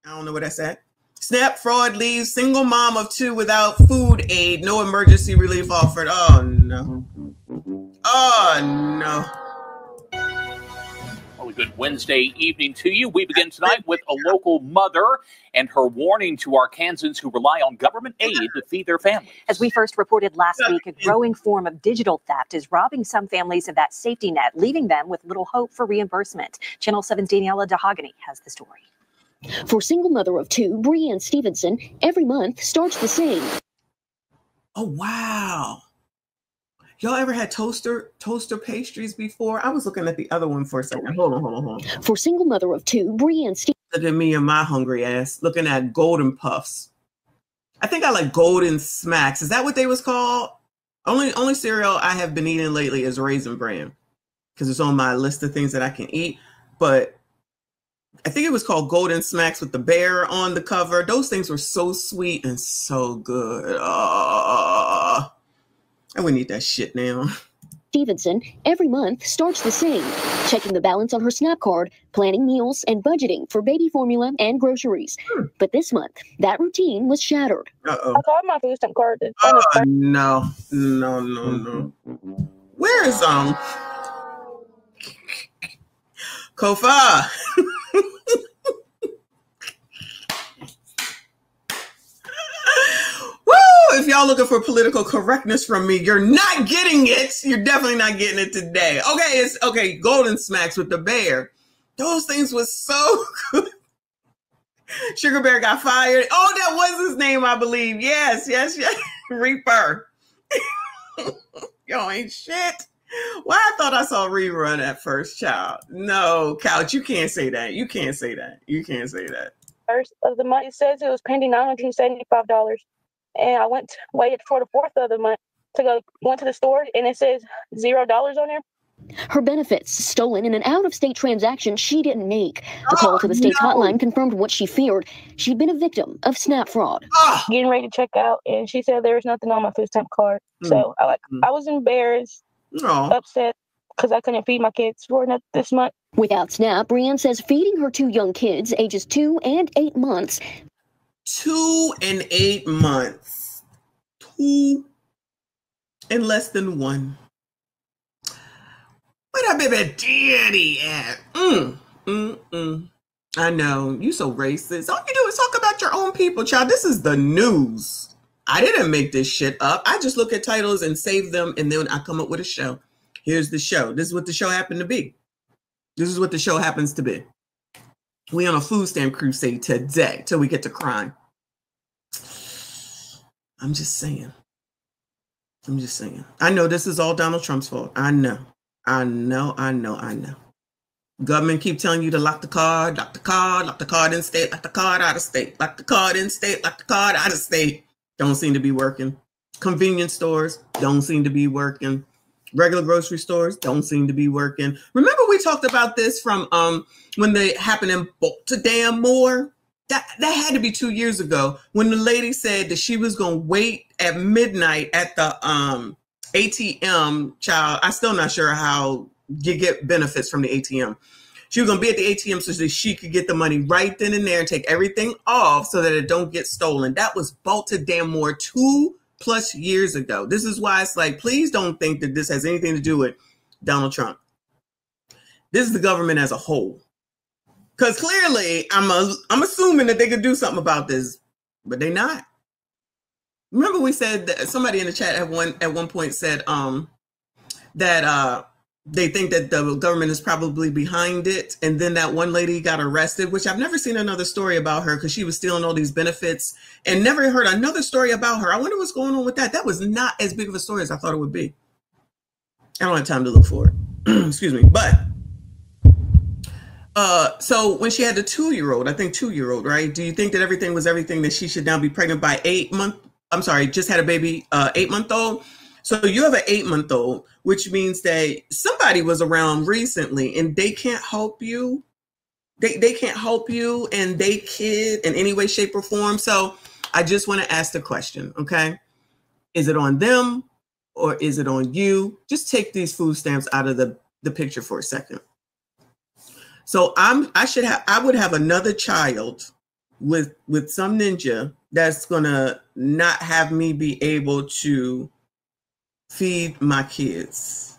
I don't know where that's at. SNAP fraud leaves single mom of 2 without food aid. No emergency relief offered. Oh, no. Oh, no. Well, a good Wednesday evening to you. We begin tonight with a local mother and her warning to Arkansans who rely on government aid to feed their families. As we first reported last week, a growing form of digital theft is robbing some families of that safety net, leaving them with little hope for reimbursement. Channel 7's Daniela DeHogany has the story. For single mother of 2, Brianne Stevenson, every month starts the same. Oh, wow. Y'all ever had toaster pastries before? I was looking at the other one for a second. Hold on. For single mother of 2, Brianne Stevenson. Look at me and my hungry ass looking at Golden Puffs. I think I like Golden Smacks. Is that what they was called? Only cereal I have been eating lately is Raisin Bran because it's on my list of things that I can eat. But I think it was called Golden Smacks with the bear on the cover. Those things were so sweet and so good. I wouldn't eat that shit now. Stevenson every month starts the same, checking the balance on her SNAP card, planning meals, and budgeting for baby formula and groceries. But this month, that routine was shattered. Uh-oh. I called my food stamp card. No. Where is Kofa? If y'all looking for political correctness from me, you're not getting it. You're definitely not getting it today. Okay, Golden Smacks with the bear. Those things was so good. Sugar Bear got fired. Oh, that was his name, I believe. Yes. Reaper. Yo, ain't shit. Why I thought I saw a rerun at first, child. No, Couch, you can't say that. You can't say that. First of the month, it says it was pending $975. And I waited for the 4th of the month went to the store, and it says $0 on there. Her benefits stolen in an out-of-state transaction she didn't make. The call to the state's hotline confirmed what she feared. She'd been a victim of SNAP fraud. Getting ready to check out, and she said there was nothing on my food stamp card. So I was embarrassed, upset, because I couldn't feed my kids for this month. Without SNAP, Brianne says feeding her 2 young kids, ages 2 and 8 months. 2 and 8 months. 2 and less than 1. Where that baby daddy at? I know, you so racist. All you do is talk about your own people, child. This is the news. I didn't make this shit up. I just look at titles and save them, and then I come up with a show. Here's the show. This is what the show happened to be. This is what the show happens to be. We on a food stamp crusade today till we get to crime. I'm just saying. I know this is all Donald Trump's fault. I know. Government keep telling you to lock the card in state, lock the card out of state, lock the card in state, lock the card out of state. Don't seem to be working. Convenience stores don't seem to be working. Regular grocery stores don't seem to be working. Remember we talked about this from when they happened in Baltimore? That had to be 2 years ago when the lady said that she was going to wait at midnight at the ATM, child. I'm still not sure how you get benefits from the ATM. She was going to be at the ATM so that she could get the money right then and there and take everything off so that it don't get stolen. That was Baltimore 2+ years ago. This is why it's like, please don't think that this has anything to do with Donald Trump. This is the government as a whole. Because clearly, I'm assuming that they could do something about this, but they're not. Remember, we said that somebody in the chat at one point said that they think that the government is probably behind it, and then that one lady got arrested, which I've never seen another story about her because she was stealing all these benefits, and never heard another story about her. I wonder what's going on with that. That was not as big of a story as I thought it would be. I don't have time to look for it. Excuse me, but. So when she had the 2-year-old, I think 2-year-old, right? Do you think that everything was everything that she should now be pregnant by just had a baby, 8-month-old? So you have an 8-month-old, which means that somebody was around recently and they can't help you. They can't help you and they kid in any way, shape, or form. So I just want to ask the question, okay? Is it on them or is it on you? Just take these food stamps out of the picture for a second. So I would have another child with some ninja that's gonna not have me be able to feed my kids,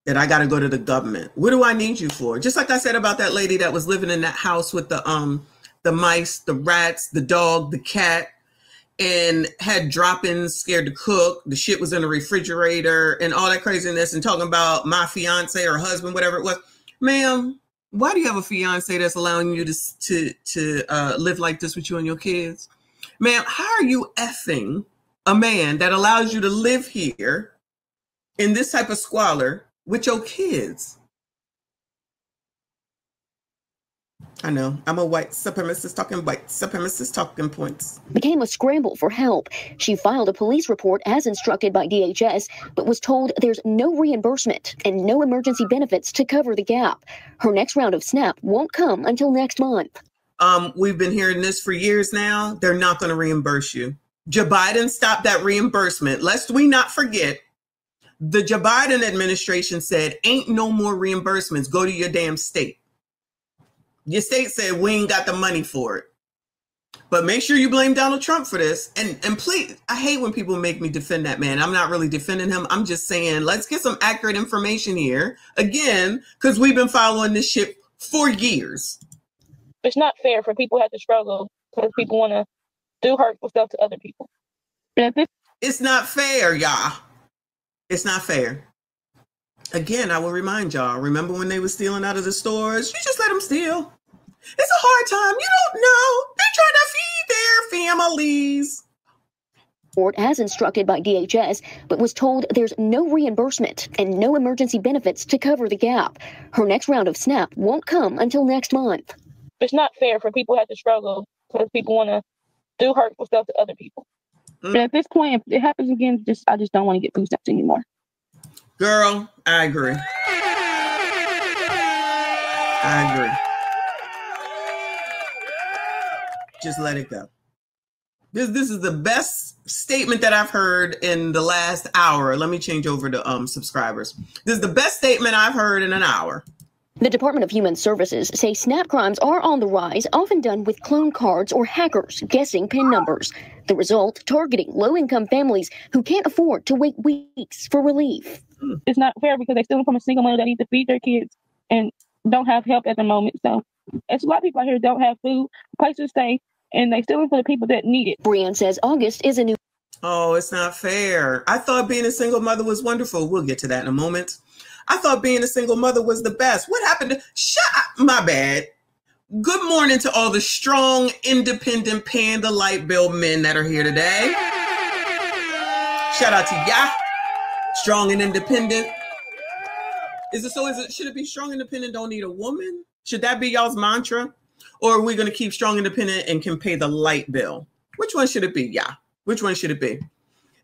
that I got to go to the government. What do I need you for? Just like I said about that lady that was living in that house with the mice, the rats, the dog, the cat, and had drop-ins, scared to cook. The shit was in the refrigerator and all that craziness, and talking about my fiance or husband, whatever it was. Ma'am, why do you have a fiance that's allowing you to live like this with you and your kids? Ma'am, how are you effing a man that allows you to live here in this type of squalor with your kids? I know, I'm a white supremacist talking points. Became a scramble for help. She filed a police report as instructed by DHS, but was told there's no reimbursement and no emergency benefits to cover the gap. Her next round of SNAP won't come until next month. We've been hearing this for years now. They're not going to reimburse you. Joe Biden stopped that reimbursement. Lest we not forget, the Joe Biden administration said, ain't no more reimbursements. Go to your damn state. Your state said, we ain't got the money for it. But make sure you blame Donald Trump for this. And please, I hate when people make me defend that man. I'm not really defending him. I'm just saying, let's get some accurate information here. Again, because we've been following this shit for years. It's not fair for people to have to struggle because people want to do hurtful stuff to other people. It's not fair, y'all. It's not fair. Again, I will remind y'all, remember when they were stealing out of the stores? You just let them steal. It's a hard time. You don't know. They're trying to feed their families. Court as instructed by DHS, but was told there's no reimbursement and no emergency benefits to cover the gap. Her next round of SNAP won't come until next month. It's not fair for people to have to struggle because people want to do hurtful stuff to other people. But at this point, if it happens again, I just don't want to get food stamps anymore. Girl, I agree. I agree. Just let it go. This is the best statement that I've heard in the last hour. Let me change over to subscribers. This is the best statement I've heard in an hour. The Department of Human Services say SNAP crimes are on the rise, often done with clone cards or hackers guessing PIN numbers. The result, targeting low-income families who can't afford to wait weeks for relief. It's not fair because they're stealing from a single mother that needs to feed their kids and don't have help at the moment. So it's a lot of people out here don't have food, place to stay, and they're stealing from the people that need it. Brianne says August is a new... Oh, it's not fair. I thought being a single mother was wonderful. We'll get to that in a moment. I thought being a single mother was the best. What happened to... Shut up. My bad. Good morning to all the strong, independent, paying the light bill men that are here today. Shout out to ya. Strong and independent. Should it be strong, independent, don't need a woman? Should that be y'all's mantra? Or are we going to keep strong, independent, and can pay the light bill? Which one should it be? Yeah. Which one should it be?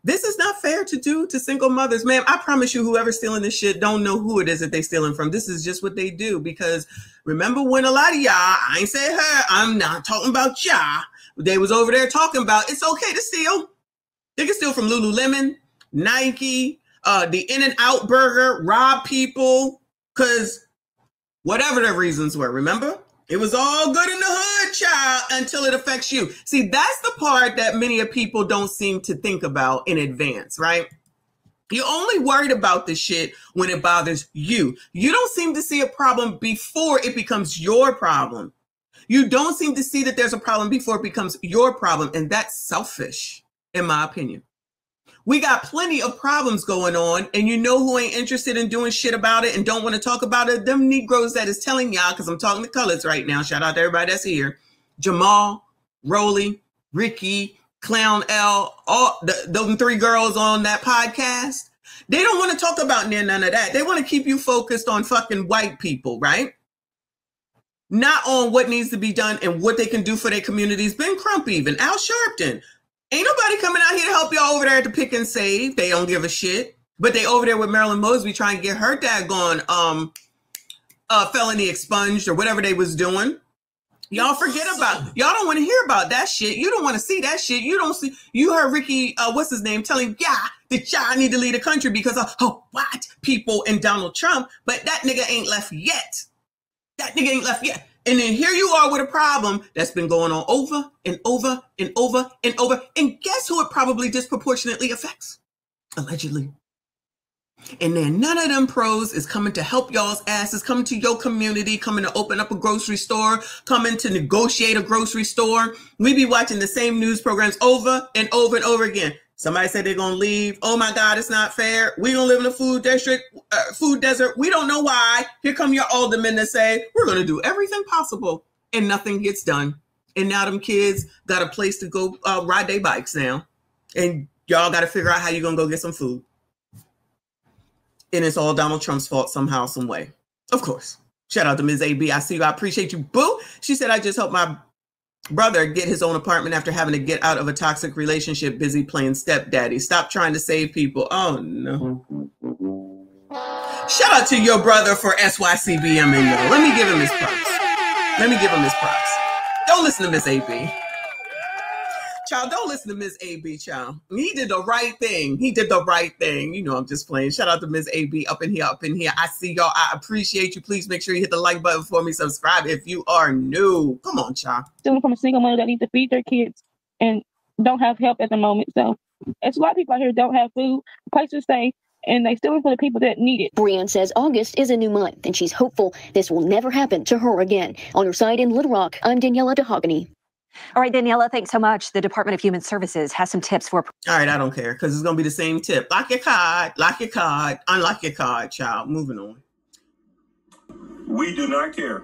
This is not fair to do to single mothers. Ma'am, I promise you, whoever's stealing this shit don't know who it is that they stealing from. This is just what they do. Because remember when a lot of y'all, I ain't say her, I'm not talking about y'all. They was over there talking about it's okay to steal. They can steal from Lululemon, Nike, the In-N-Out Burger, rob people, because whatever the reasons were, remember? It was all good in the hood, child, until it affects you. See, that's the part that many of people don't seem to think about in advance, right? You're only worried about this shit when it bothers you. You don't seem to see a problem before it becomes your problem. You don't seem to see that there's a problem before it becomes your problem, and that's selfish, in my opinion. We got plenty of problems going on, and you know who ain't interested in doing shit about it and don't want to talk about it? Them Negroes that is telling y'all, because I'm talking to colors right now. Shout out to everybody that's here. Jamal, Rolly, Ricky, Clown L, all those three girls on that podcast. They don't want to talk about none of that. They want to keep you focused on fucking white people, right? Not on what needs to be done and what they can do for their communities. Ben Crump even, Al Sharpton. Ain't nobody coming out here to help y'all over there at the Pick and Save. They don't give a shit. But they over there with Marilyn Mosby trying to get her daggone felony expunged or whatever they was doing. Y'all forget about, y'all don't want to hear about that shit. You don't want to see that shit. You heard Ricky, what's his name, telling that y'all need to leave the country because of white people and Donald Trump. But that nigga ain't left yet. That nigga ain't left yet. And then here you are with a problem that's been going on over and over and over and over. And guess who it probably disproportionately affects? Allegedly. And then none of them pros is coming to help y'all's asses, coming to your community, coming to open up a grocery store, coming to negotiate a grocery store. We be watching the same news programs over and over and over again. Somebody said they're going to leave. Oh my God, it's not fair. We don't live in a food desert. We don't know why. Here come your aldermen that say, we're going to do everything possible, and nothing gets done. And now them kids got a place to go ride their bikes now. And y'all got to figure out how you're going to go get some food. And it's all Donald Trump's fault somehow, some way. Of course. Shout out to Ms. AB. I see you. I appreciate you. Boo. She said, I just helped my brother get his own apartment after having to get out of a toxic relationship, busy playing stepdaddy. Stop trying to save people. Oh, no. Shout out to your brother for SYCBM. Let me give him his props. Don't listen to Miss AB. Child, don't listen to Ms. AB, child. He did the right thing. You know, I'm just playing. Shout out to Ms. AB up in here. I see y'all. I appreciate you. Please make sure you hit the like button for me. Subscribe if you are new. Come on, child. Stealing from a single mother that needs to feed their kids and don't have help at the moment. So it's a lot of people out here don't have food, place to stay, and they stealing from the people that need it. Brianne says August is a new month, and she's hopeful this will never happen to her again. On her side in Little Rock, I'm Daniela DeHogany. All right, Daniela, thanks so much. The Department of Human Services has some tips for... All right, I don't care, because it's going to be the same tip. Lock your card, unlock your card, child. Moving on. We do not care